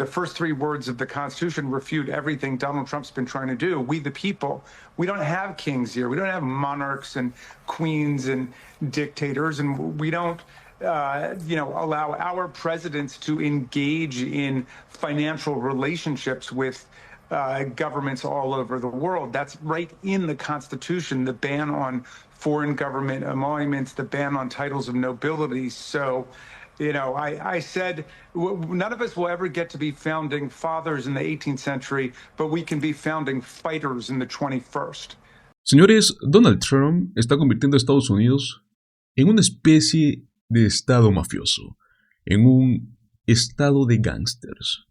The first three words of the Constitution refute everything Donald Trump's been trying to do. We, the people, we don't have kings here. We don't have monarchs and queens and dictators, and we don't allow our presidents to engage in financial relationships with governments all over the world. That's right in the Constitution, the ban on foreign government emoluments, the ban on titles of nobility. So, I said none of us will ever get to be founding fathers in the 18th century, but we can be founding fighters in the 21st. Señores, Donald Trump está convirtiendo a Estados Unidos en una especie de estado mafioso, en un estado de gángsters.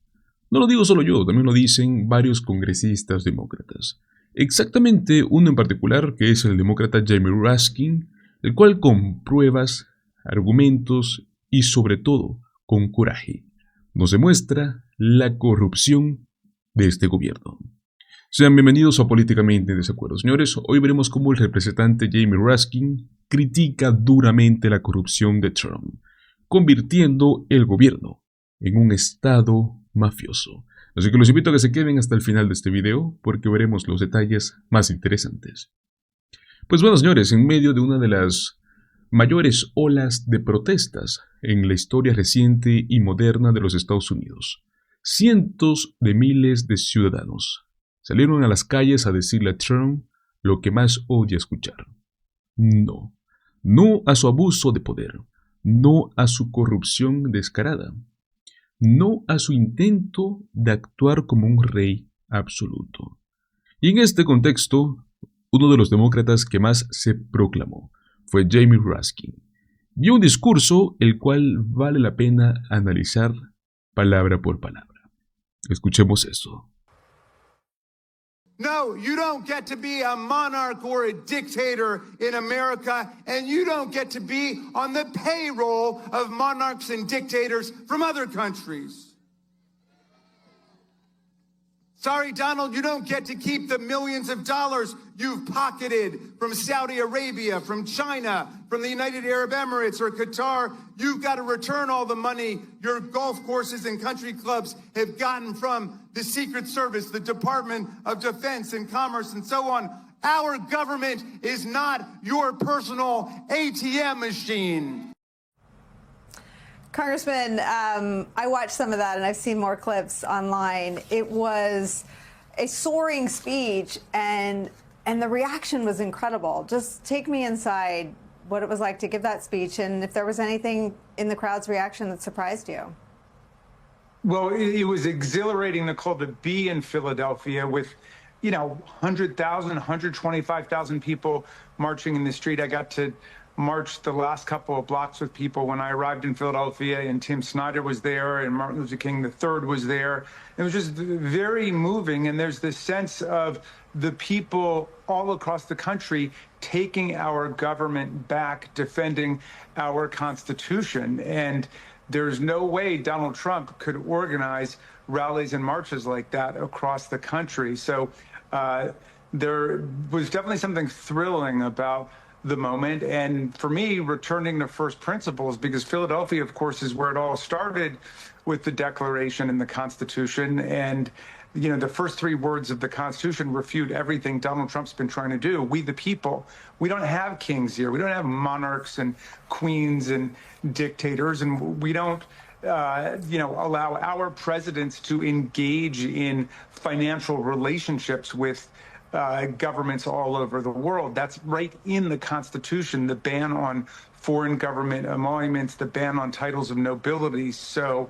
No lo digo solo yo, también lo dicen varios congresistas demócratas. Exactamente uno en particular, que es el demócrata Jamie Raskin, el cual con pruebas, argumentos y sobre todo con coraje nos demuestra la corrupción de este gobierno. Sean bienvenidos a Políticamente en Desacuerdo. Señores, hoy veremos cómo el representante Jamie Raskin critica duramente la corrupción de Trump, convirtiendo el gobierno en un estado mafioso. Así que los invito a que se queden hasta el final de este video porque veremos los detalles más interesantes. Pues bueno, señores, en medio de una de las mayores olas de protestas en la historia reciente y moderna de los Estados Unidos, cientos de miles de ciudadanos salieron a las calles a decirle a Trump lo que más odia escuchar. No, no a su abuso de poder, no a su corrupción descarada, no a su intento de actuar como un rey absoluto. Y en este contexto, uno de los demócratas que más se proclamó fue Jamie Raskin. Dio un discurso el cual vale la pena analizar palabra por palabra. Escuchemos eso. No, you don't get to be a monarch or a dictator in America, and you don't get to be on the payroll of monarchs and dictators from other countries. Sorry, Donald, you don't get to keep the millions of dollars you've pocketed from Saudi Arabia, from China, from the United Arab Emirates or Qatar. You've got to return all the money your golf courses and country clubs have gotten from the Secret Service, the Department of Defense and Commerce, and so on. Our government is not your personal ATM machine. Congressman, I watched some of that, and I've seen more clips online. It was a soaring speech, and the reaction was incredible. Just take me inside what it was like to give that speech, and if there was anything in the crowd's reaction that surprised you. Well, it was exhilarating, Nicole, to be in Philadelphia with, 100,000, 125,000 people marching in the street. I got to marched the last couple of blocks with people when I arrived in Philadelphia, and Tim Snyder was there and Martin Luther King III was there. It was just very moving, and there's this sense of the people all across the country taking our government back, defending our Constitution. And there's no way Donald Trump could organize rallies and marches like that across the country. So there was definitely something thrilling about the moment, and for me, returning to first principles, because Philadelphia, of course, is where it all started with the Declaration and the Constitution. And, the first three words of the Constitution refute everything Donald Trump's been trying to do. We, the people, we don't have kings here. We don't have monarchs and queens and dictators, and we don't allow our presidents to engage in financial relationships with governments all over the world. That's right in the Constitution, the ban on foreign government emoluments, the ban on titles of nobility. So,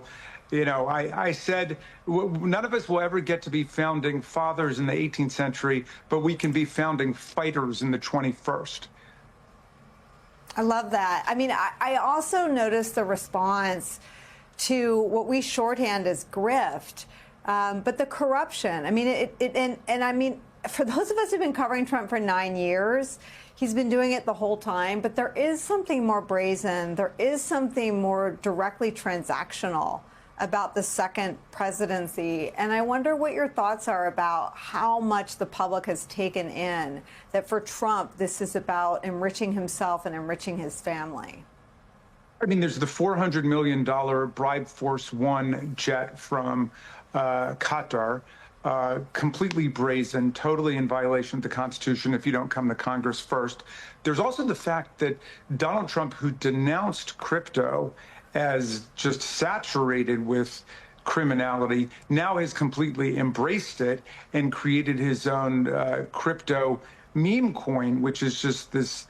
I said none of us will ever get to be founding fathers in the 18th century, but we can be founding fighters in the 21st. I love that. I mean, I also noticed the response to what we shorthand as grift, but the corruption. I mean, I mean, for those of us who've been covering Trump for 9 years, he's been doing it the whole time, but there is something more brazen. There is something more directly transactional about the second presidency. And I wonder what your thoughts are about how much the public has taken in that for Trump, this is about enriching himself and enriching his family. I mean, there's the $400 million Bribe Force One jet from Qatar, completely brazen, totally in violation of the Constitution if you don't come to Congress first. There's also the fact that Donald Trump, who denounced crypto as just saturated with criminality, now has completely embraced it and created his own crypto meme coin, which is just this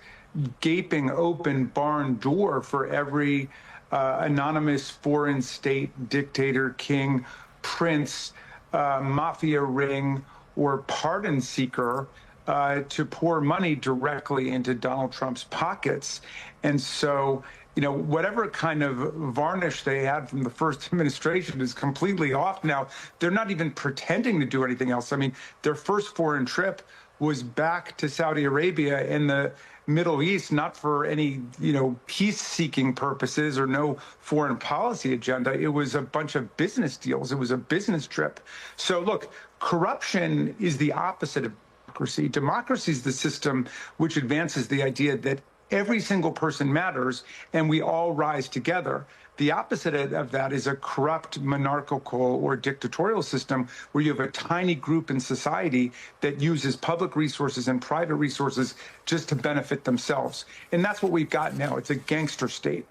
gaping open barn door for every anonymous foreign state dictator, king, prince, mafia ring, or pardon seeker to pour money directly into Donald Trump's pockets. And so, you know, whatever kind of varnish they had from the first administration is completely off now. They're not even pretending to do anything else. I mean, their first foreign trip was back to Saudi Arabia in the Middle East, not for any, you know, peace-seeking purposes or no foreign policy agenda. It was a bunch of business deals. It was a business trip. So look, corruption is the opposite of democracy. Democracy is the system which advances the idea that every single person matters and we all rise together. The opposite of that is a corrupt, monarchical or dictatorial system where you have a tiny group in society that uses public resources and private resources just to benefit themselves. And that's what we've got now. It's a gangster state.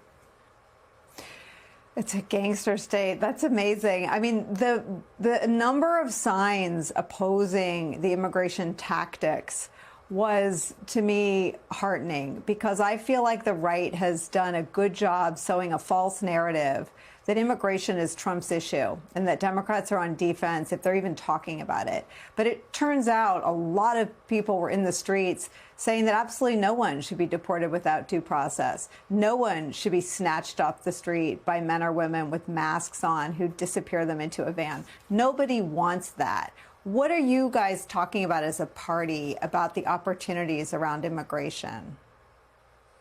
It's a gangster state. That's amazing. I mean, the number of signs opposing the immigration tactics was, to me, heartening, because I feel like the right has done a good job sowing a false narrative that immigration is Trump's issue and that Democrats are on defense if they're even talking about it. But it turns out a lot of people were in the streets saying that absolutely no one should be deported without due process. No one should be snatched off the street by men or women with masks on who disappear them into a van. Nobody wants that. What are you guys talking about as a party about the opportunities around immigration?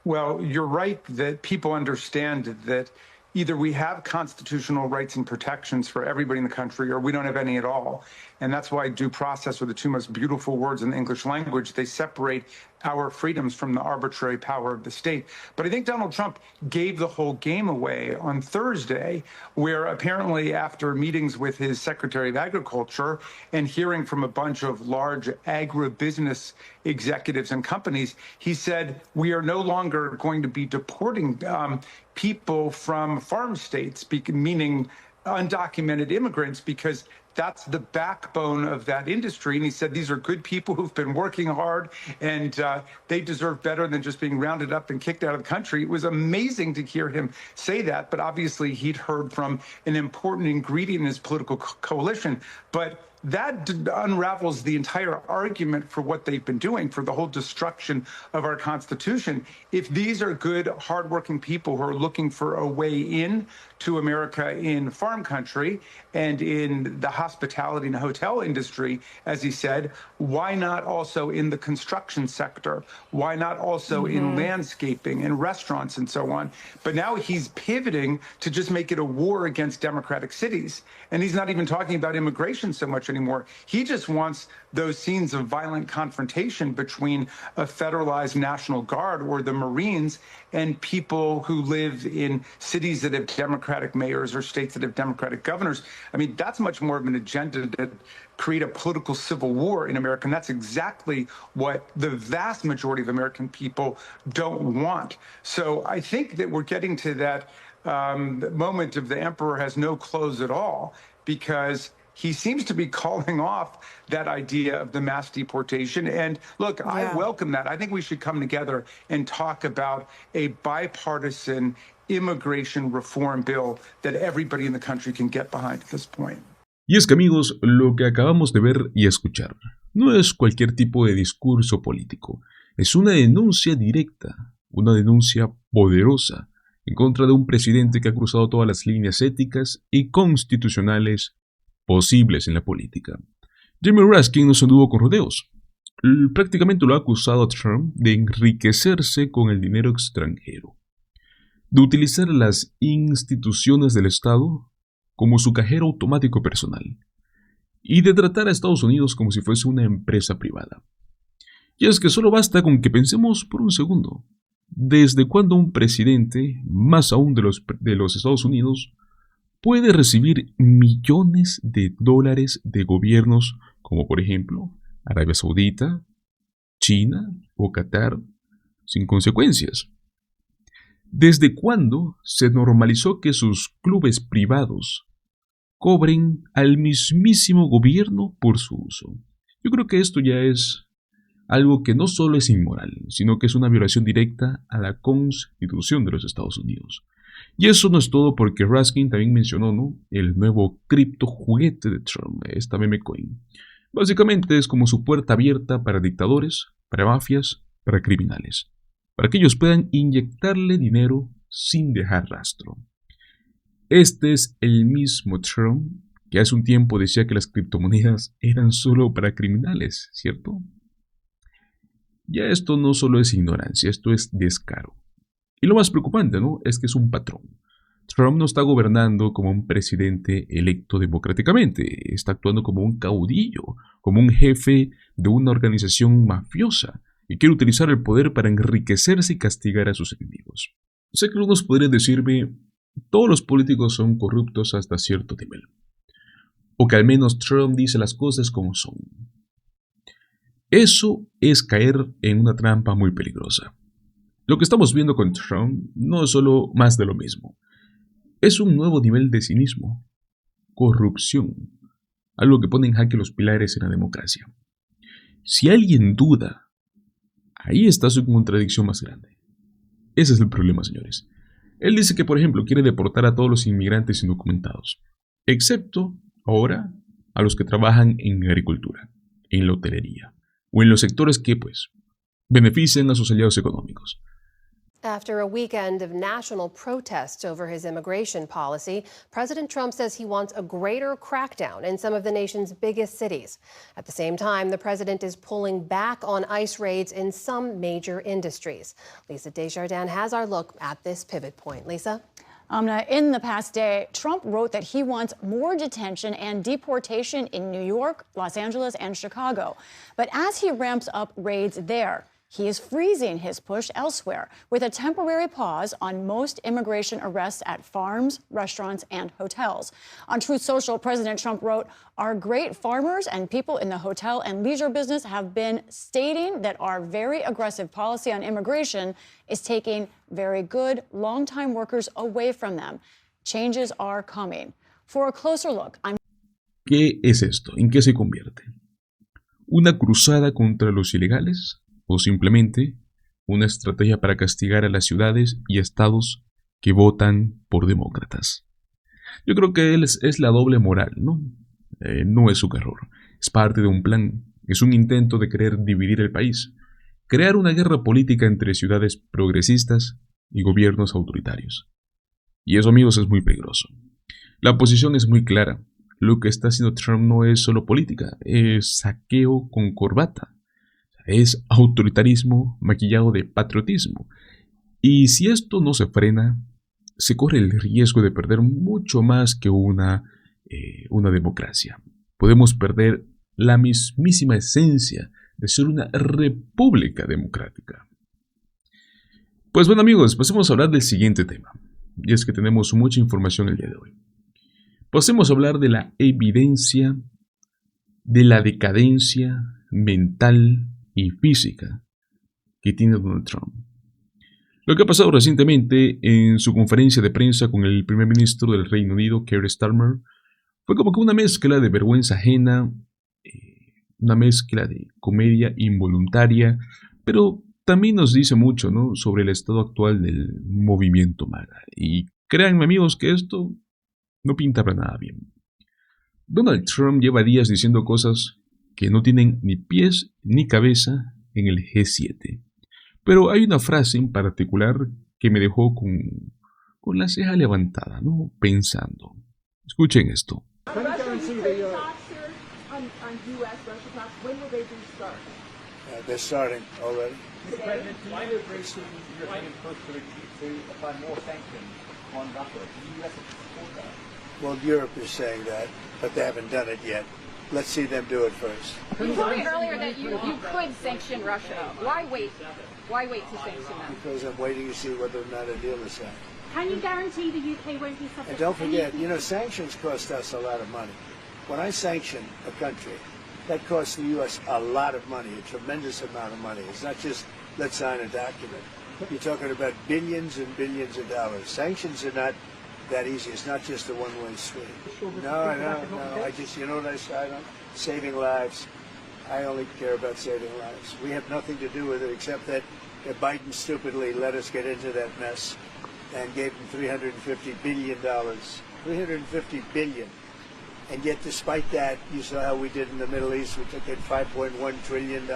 Well, you're right that people understand that either we have constitutional rights and protections for everybody in the country or we don't have any at all. And that's why due process are the two most beautiful words in the English language. They separate our freedoms from the arbitrary power of the state. But I think Donald Trump gave the whole game away on Thursday, where apparently after meetings with his Secretary of Agriculture and hearing from a bunch of large agribusiness executives and companies, he said, we are no longer going to be deporting people from farm states, meaning undocumented immigrants, because that's the backbone of that industry. And he said, these are good people who've been working hard and they deserve better than just being rounded up and kicked out of the country. It was amazing to hear him say that, but obviously he'd heard from an important ingredient in his political coalition. But that unravels the entire argument for what they've been doing, for the whole destruction of our Constitution. If these are good, hardworking people who are looking for a way in to America in farm country and in the hospitality and hotel industry, as he said, why not also in the construction sector? Why not also in landscaping and restaurants and so on? But now he's pivoting to just make it a war against democratic cities. And he's not even talking about immigration so much anymore. He just wants those scenes of violent confrontation between a federalized National Guard or the Marines and people who live in cities that have Democratic mayors or states that have Democratic governors. I mean, that's much more of an agenda to create a political civil war in America. And that's exactly what the vast majority of American people don't want. So I think that we're getting to that moment of the emperor has no clothes at all, because he seems to be calling off that idea of the mass deportation. And look, I welcome that. I think we should come together and talk about a bipartisan immigration reform bill that everybody in the country can get behind at this point. Y es que, amigos, lo que acabamos de ver y escuchar no es cualquier tipo de discurso político. Es una denuncia directa, una denuncia poderosa en contra de un presidente que ha cruzado todas las líneas éticas y constitucionales posibles en la política. Jamie Raskin no se anduvo con rodeos. Prácticamente lo ha acusado a Trump de enriquecerse con el dinero extranjero, de utilizar las instituciones del Estado como su cajero automático personal y de tratar a Estados Unidos como si fuese una empresa privada. Y es que solo basta con que pensemos por un segundo. ¿Qué pasaría si Estados Unidos fuese una empresa privada? ¿Qué pasaría si Estados Unidos fuese una empresa privada? ¿Qué pasaría si Estados Unidos fuese una empresa privada? ¿Qué pasaría si Estados Unidos fuese una empresa privada? ¿Desde cuándo un presidente, más aún de los Estados Unidos, puede recibir millones de dólares de gobiernos como por ejemplo Arabia Saudita, China o Qatar sin consecuencias? ¿Desde cuándo se normalizó que sus clubes privados cobren al mismísimo gobierno por su uso? Yo creo que esto ya es algo que no solo es inmoral, sino que es una violación directa a la Constitución de los Estados Unidos. Y eso no es todo, porque Raskin también mencionó, ¿no?, el nuevo cripto juguete de Trump, esta meme coin. Básicamente es como su puerta abierta para dictadores, para mafias, para criminales, para que ellos puedan inyectarle dinero sin dejar rastro. Este es el mismo Trump que hace un tiempo decía que las criptomonedas eran solo para criminales, ¿cierto? Ya esto no solo es ignorancia, esto es descaro. Y lo más preocupante, ¿no?, es que es un patrón. Trump no está gobernando como un presidente electo democráticamente, está actuando como un caudillo, como un jefe de una organización mafiosa, y quiere utilizar el poder para enriquecerse y castigar a sus enemigos. Sé que algunos podrían decirme, todos los políticos son corruptos hasta cierto nivel, o que al menos Trump dice las cosas como son. Eso es caer en una trampa muy peligrosa. Lo que estamos viendo con Trump no es solo más de lo mismo. Es un nuevo nivel de cinismo, corrupción, algo que pone en jaque los pilares de la democracia. Si alguien duda, ahí está su contradicción más grande. Ese es el problema, señores. Él dice que, por ejemplo, quiere deportar a todos los inmigrantes indocumentados, excepto ahora a los que trabajan en agricultura, en la hotelería, o en los sectores que, pues, benefician a sus aliados económicos. After a weekend of national protests over his immigration policy, President Trump says he wants a greater crackdown in some of the nation's biggest cities. At the same time, the president is pulling back on ICE raids in some major industries. Lisa Desjardins has our look at this pivot point. Lisa? Amna, in the past day, Trump wrote that he wants more detention and deportation in New York, Los Angeles, and Chicago. But as he ramps up raids there, he is freezing his push elsewhere with a temporary pause on most immigration arrests at farms, restaurants, and hotels. On Truth Social, President Trump wrote, "Our great farmers and people in the hotel and leisure business have been stating that our very aggressive policy on immigration is taking very good, long-time workers away from them. Changes are coming." For a closer look, ¿Qué es esto? ¿En qué se convierte? ¿Una cruzada contra los ilegales? ¿O simplemente una estrategia para castigar a las ciudades y estados que votan por demócratas? Yo creo que es la doble moral, ¿no? No es un error, es parte de un plan, es un intento de querer dividir el país, crear una guerra política entre ciudades progresistas y gobiernos autoritarios. Y eso, amigos, es muy peligroso. La posición es muy clara, lo que está haciendo Trump no es solo política, es saqueo con corbata. Es autoritarismo maquillado de patriotismo. Y si esto no se frena, se corre el riesgo de perder mucho más que una democracia. Podemos perder la mismísima esencia de ser una república democrática. Pues bueno, amigos, pasemos a hablar del siguiente tema. Y es que tenemos mucha información el día de hoy. Pasemos a hablar de la evidencia de la decadencia mental y física que tiene Donald Trump. Lo que ha pasado recientemente en su conferencia de prensa con el primer ministro del Reino Unido, Keir Starmer, fue como que una mezcla de vergüenza ajena, una mezcla de comedia involuntaria, pero también nos dice mucho, ¿no?, sobre el estado actual del movimiento MAGA. Y créanme, amigos, que esto no pinta para nada bien. Donald Trump lleva días diciendo cosas que no tienen ni pies ni cabeza en el G7. Pero hay una frase en particular que me dejó con la ceja levantada, ¿no?, pensando. Escuchen esto. They're starting already. Mr. President, why do the European push to apply more sanctions on Russia? Do the U.S. support that? Well, Europe is saying that, but they haven't done it yet. let's see them do it first. You told me earlier that you could sanction Russia. Why wait? Why wait to sanction them? Because I'm waiting to see whether or not a deal is signed. Can you guarantee the UK won't be subject And don't to any forget, of you know, these- sanctions cost us a lot of money. When I sanction a country, that costs the U.S. a lot of money, a tremendous amount of money. It's not just let's sign a document. You're talking about billions and billions of dollars. Sanctions are not that easy. It's not just a one-way street. No. I just, you know what I say? Saving lives. I only care about saving lives. We have nothing to do with it except that Biden stupidly let us get into that mess and gave them $350 billion. $350 billion. And yet, despite that, you saw how we did in the Middle East. We took in $5.1 trillion.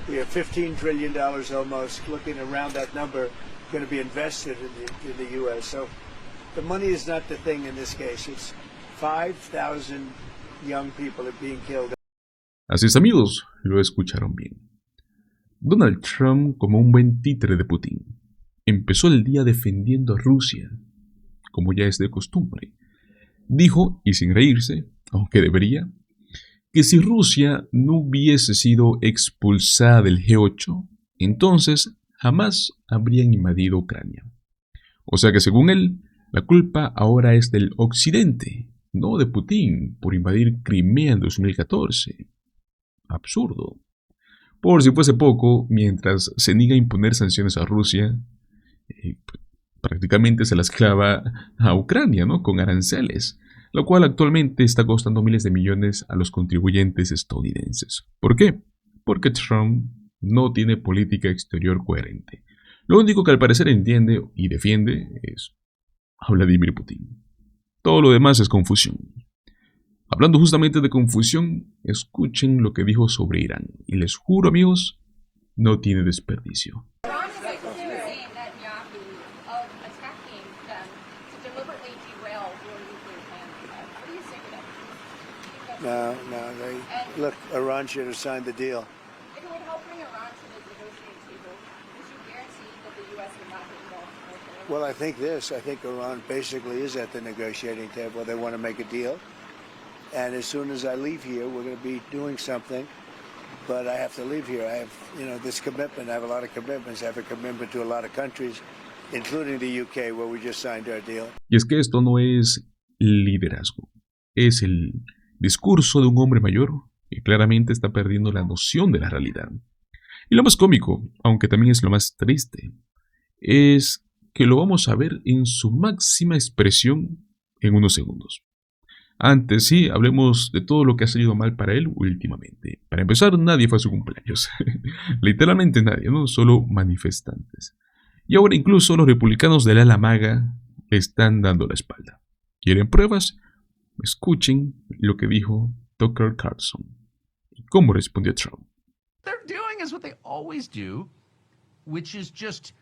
We have $15 trillion almost, looking around that number, going to be invested in the U.S. So the money is not the thing in this case. It's 5,000 young people are being killed. Así es, amigos, lo escucharon bien. Donald Trump, como un buen títere de Putin, empezó el día defendiendo a Rusia, como ya es de costumbre. Dijo, y sin reírse, aunque debería, que si Rusia no hubiese sido expulsada del G8, entonces jamás habrían invadido Ucrania. O sea que según él, la culpa ahora es del Occidente, no de Putin, por invadir Crimea en 2014. Absurdo. Por si fuese poco, mientras se niega a imponer sanciones a Rusia, prácticamente se las clava a Ucrania, ¿no? Con aranceles, lo cual actualmente está costando miles de millones a los contribuyentes estadounidenses. ¿Por qué? Porque Trump no tiene política exterior coherente. Lo único que al parecer entiende y defiende es a Vladimir Putin. Todo lo demás es confusión. Hablando justamente de confusión, escuchen lo que dijo sobre Irán. Y les juro, amigos, no tiene desperdicio. No, look, Iran should have signed the deal. If it would help bring Iran to the negotiating table, would you guarantee that the U.S. would not get involved? Well, I think Iran basically is at the negotiating table. They want to make a deal. And as soon as I leave here, we're going to be doing something. But I have to leave here. I have, this commitment. I have a lot of commitments. I have a commitment to a lot of countries, including the UK, where we just signed our deal. Y es que esto no es liderazgo. Es el discurso de un hombre mayor que claramente está perdiendo la noción de la realidad. Y lo más cómico, aunque también es lo más triste, es que lo vamos a ver en su máxima expresión en unos segundos. Antes sí, hablemos de todo lo que ha salido mal para él últimamente. Para empezar, nadie fue a su cumpleaños. Literalmente nadie, ¿no? Solo manifestantes. Y ahora incluso los republicanos del ala maga le están dando la espalda. ¿Quieren pruebas? Escuchen lo que dijo Tucker Carlson y cómo respondió Trump. They're doing is what they always do, which is just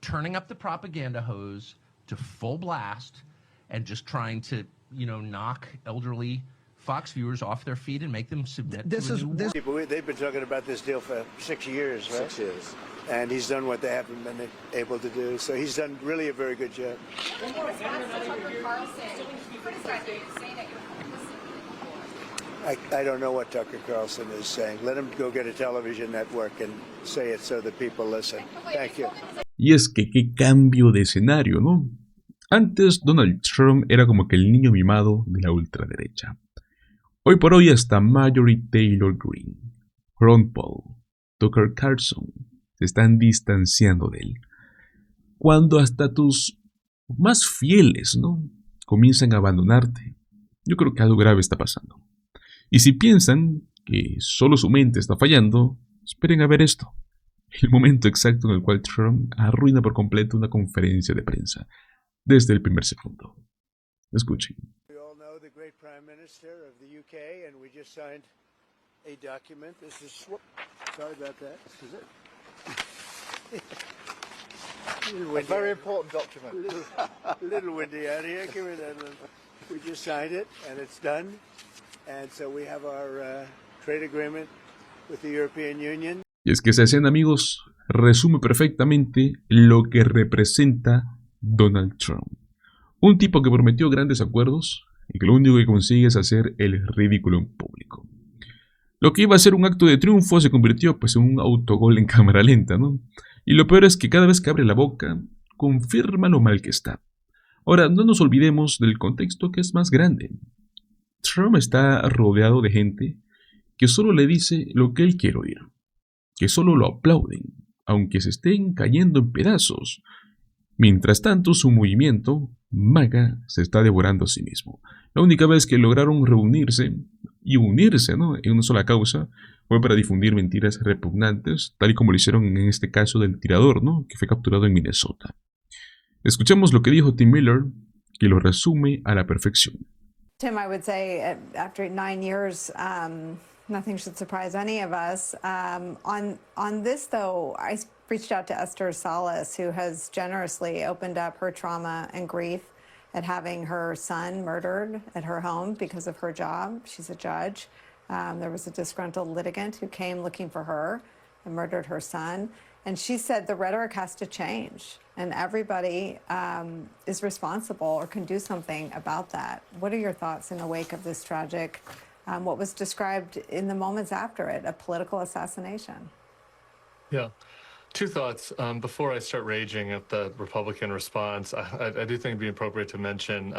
turning up the propaganda hose to full blast and just trying to, knock elderly Fox viewers off their feet and make them submit to a new war. They've been talking about this deal for 6 years, right? 6 years. And he's done what they haven't been able to do. So he's done really a very good job. In response to Tucker Carlson criticizing you, saying that you're complicit. I don't know what Tucker Carlson is saying. Let him go get a television network and say it so that people listen. Thank you. Y es que qué cambio de escenario, ¿no? Antes Donald Trump era como que el niño mimado de la ultraderecha. Hoy por hoy hasta Marjorie Taylor Greene, Ron Paul, Tucker Carlson se están distanciando de él. Cuando hasta tus más fieles, ¿no?, comienzan a abandonarte, yo creo que algo grave está pasando. Y si piensan que solo su mente está fallando, esperen a ver esto. El momento exacto en el cual Trump arruina por completo una conferencia de prensa, desde el primer segundo. Escuchen. We all know the great Prime Minister of the UK, and we just signed a document. This is, sorry about that. This is it. A very important document. Little windy out here. Give me that one. We just signed it, and it's done. And so we have our trade agreement with the European Union. Y es que esa escena, amigos, resume perfectamente lo que representa Donald Trump. Un tipo que prometió grandes acuerdos, y que lo único que consigue es hacer el ridículo en público. Lo que iba a ser un acto de triunfo se convirtió pues en un autogol en cámara lenta, ¿no? Y lo peor es que cada vez que abre la boca, confirma lo mal que está. Ahora, no nos olvidemos del contexto que es más grande. Trump está rodeado de gente que solo le dice lo que él quiere oír, que solo lo aplauden, aunque se estén cayendo en pedazos. Mientras tanto, su movimiento, MAGA, se está devorando a sí mismo. La única vez que lograron reunirse y unirse, ¿no?, en una sola causa fue para difundir mentiras repugnantes, tal y como lo hicieron en este caso del tirador, ¿no?, que fue capturado en Minnesota. Escuchemos lo que dijo Tim Miller, que lo resume a la perfección. Tim, I would say after 9 years, nothing should surprise any of us. On this, though, I reached out to Esther Salas, who has generously opened up her trauma and grief at having her son murdered at her home because of her job. She's a judge. There was a disgruntled litigant who came looking for her and murdered her son. And she said the rhetoric has to change, and everybody is responsible or can do something about that. What are your thoughts in the wake of this tragic, what was described in the moments after it, a political assassination? Yeah. Two thoughts before I start raging at the Republican response. I do think it'd be appropriate to mention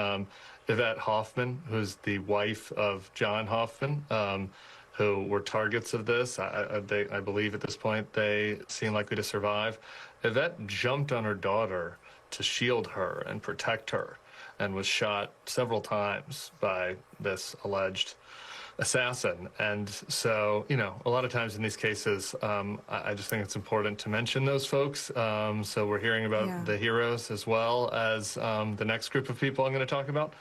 Yvette Hoffman, who's the wife of John Hoffman, who were targets of this. I believe at this point they seem likely to survive. Yvette jumped on her daughter to shield her and protect her and was shot several times by this alleged assassin. And so, you know, a lot of times in these cases, I just think it's important to mention those folks. So we're hearing about the heroes as well as the next group of people I'm going to talk about.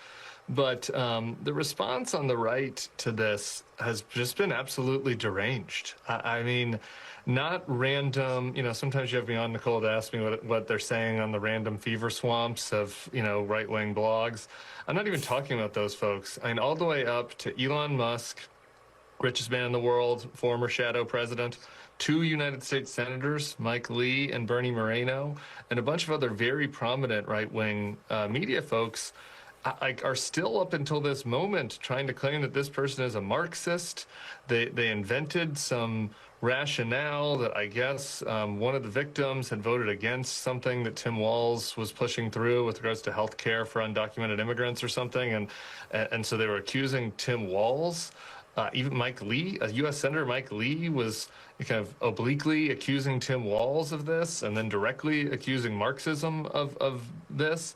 But the response on the right to this has just been absolutely deranged. I mean, not random, you know, sometimes you have me on, Nicole, to ask me what they're saying on the random fever swamps of, you know, right-wing blogs. I'm not even talking about those folks. I mean, all the way up to Elon Musk, richest man in the world, former shadow president, 2 United States senators, Mike Lee and Bernie Moreno, and a bunch of other very prominent right-wing media folks are still up until this moment trying to claim that this person is a Marxist. They invented some rationale that I guess one of the victims had voted against something that Tim Walz was pushing through with regards to health care for undocumented immigrants or something. And so they were accusing Tim Walz. Even Mike Lee, U.S. Senator Mike Lee, was kind of obliquely accusing Tim Walz of this and then directly accusing Marxism of this.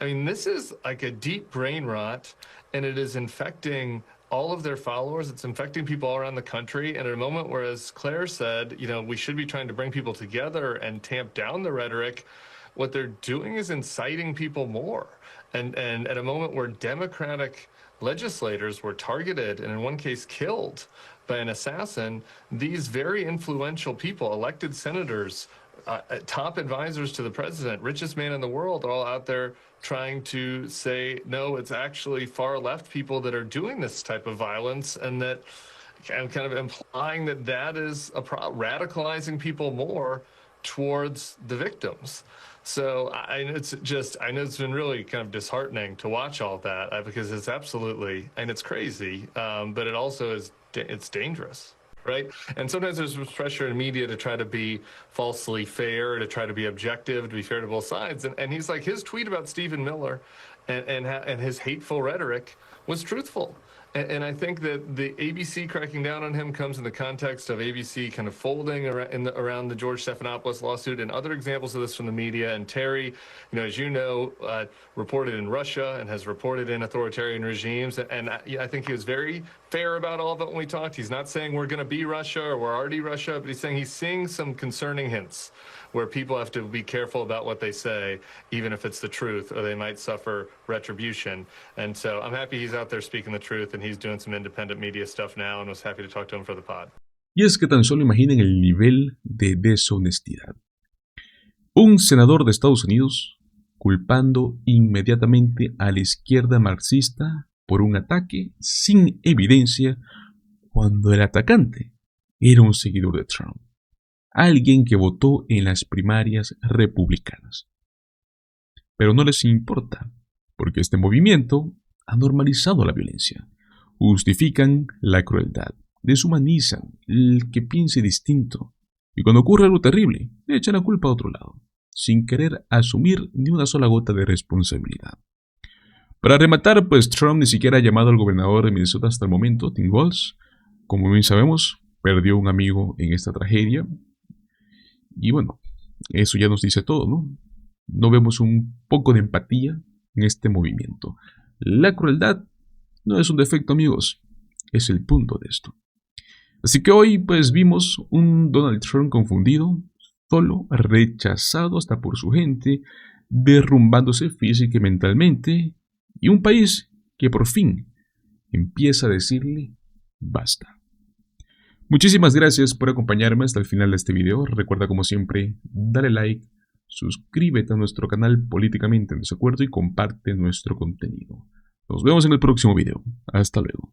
I mean, this is like a deep brain rot, and it is infecting all of their followers. It's infecting people all around the country. And at a moment where, as Claire said, you know, we should be trying to bring people together and tamp down the rhetoric, what they're doing is inciting people more. And at a moment where Democratic legislators were targeted and in one case killed by an assassin, these very influential people, elected senators, top advisors to the president, richest man in the world, are all out there trying to say, no, it's actually far left people that are doing this type of violence, and that and kind of implying that that is radicalizing people more towards the victims. So I know it's been really kind of disheartening to watch all of that because it's absolutely, and it's crazy, but it also it's dangerous, right? And sometimes there's pressure in media to try to be falsely fair, to try to be objective, to be fair to both sides. And he's like, his tweet about Stephen Miller and his hateful rhetoric was truthful. And I think that the ABC cracking down on him comes in the context of ABC kind of folding around the George Stephanopoulos lawsuit and other examples of this from the media. And Terry, you know, as you know, reported in Russia and has reported in authoritarian regimes. And I think he was very fair about all of it when we talked. He's not saying we're going to be Russia or we're already Russia, but he's saying he's seeing some concerning hints where people have to be careful about what they say, even if it's the truth, or they might suffer retribution. And so I'm happy he's out there speaking the truth, and he's doing some independent media stuff now, and was happy to talk to him for the pod. Y es que tan solo imaginen el nivel de deshonestidad. Un senador de Estados Unidos culpando inmediatamente a la izquierda marxista por un ataque sin evidencia cuando el atacante era un seguidor de Trump. Alguien que votó en las primarias republicanas. Pero no les importa, porque este movimiento ha normalizado la violencia, justifican la crueldad, deshumanizan el que piense distinto, y cuando ocurre algo terrible, le echan la culpa a otro lado, sin querer asumir ni una sola gota de responsabilidad. Para rematar, pues Trump ni siquiera ha llamado al gobernador de Minnesota hasta el momento, Tim Walz. Como bien sabemos, perdió un amigo en esta tragedia. Y bueno, eso ya nos dice todo, ¿no? No vemos un poco de empatía en este movimiento. La crueldad no es un defecto, amigos, es el punto de esto. Así que hoy pues vimos un Donald Trump confundido, solo, rechazado hasta por su gente, derrumbándose física y mentalmente, y un país que por fin empieza a decirle basta. Muchísimas gracias por acompañarme hasta el final de este video. Recuerda, como siempre, dale like, suscríbete a nuestro canal Políticamente en Desacuerdo y comparte nuestro contenido. Nos vemos en el próximo video. Hasta luego.